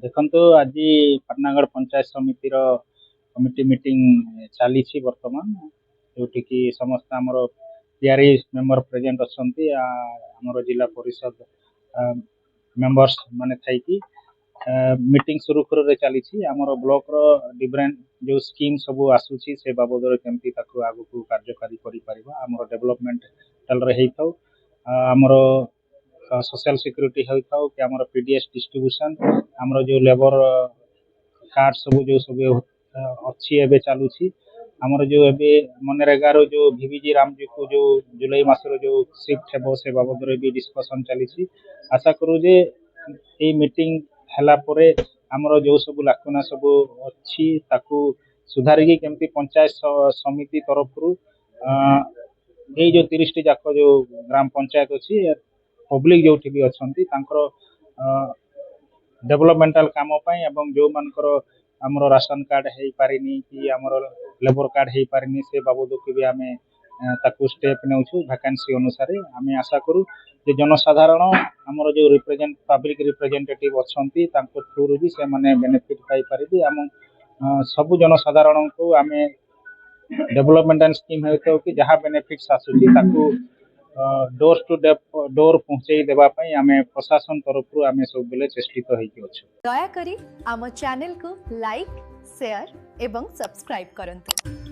ଦେଖନ୍ତୁ ଆଜି ପାଟନାଗଡ଼ ପଞ୍ଚାୟତ ସମିତିର କମିଟି ମିଟିଂ ଚାଲିଛି ବର୍ତ୍ତମାନ, ଯୋଉଠିକି ସମସ୍ତେ ଆମର ପିଆରଇ ମେମ୍ବର ପ୍ରେଜେଣ୍ଟ ଅଛନ୍ତି, ଆମର ଜିଲ୍ଲା ପରିଷଦ ମେମ୍ବର୍ସ ମାନେ ଥାଇକି ମିଟିଂ ସୁରୁଖୁରୁରେ ଚାଲିଛି। ଆମର ବ୍ଲକର ଡିଫରେଣ୍ଟ ଯୋଉ ସ୍କିମ୍ ସବୁ ଆସୁଛି ସେ ବାବଦରେ କେମିତି ତାକୁ ଆଗକୁ କାର୍ଯ୍ୟକାରୀ କରିପାରିବା, ଆମର ଡେଭଲପମେଣ୍ଟ ଟାଲରେ ହେଇଥାଉ, ଆମର सोशल सिक्योरिटी होता कि आमर पीडीएस डिस्ट्रीब्यूशन आमर जो लेबर कार्ड सब जो सब अच्छी एवं चलुची आमर जो एबे मनरेगा रो जो भिविजी रामजी को जो जुलाई मासर जो शिफ्ट है से बाबद भी डिस्कशन चली। आशा करू जे ये मीटिंग हैला परे आमर जो सब लाकुना सब अच्छी ताकू सुधारिकी केमती पंचायत समिति तरफ ये जो 30 टी जाक जो ग्राम पंचायत अच्छी पब्लिक जो भी अच्छा डेवलपमेंटाल काम एवं जो मानकर आमर राशन कार्ड हो पारिनी कि आमर लेबर कार्ड हो पारिनी से बाबद को भी आम ताकू स्टेप नौ वैकेंसी अनुसार आम आशा करूँ जे जनसाधारण आमर जो रिप्रेजेंट पब्लिक रिप्रेजेंटेटिव अच्छा थ्रु भी से माने बेनिफिट पाई आम सबु जनसाधारण को आम डेवलपमेंटल स्कीम होता कि जहाँ बेनिफिट्स आसूची ताकू डोर टू डोर पहुँचे देवाई आम प्रशासन तरफ आम सब बेले चेष्टित हो। दयाकरी आम चैनल को लाइक शेयर एवं सब्सक्राइब करंतु।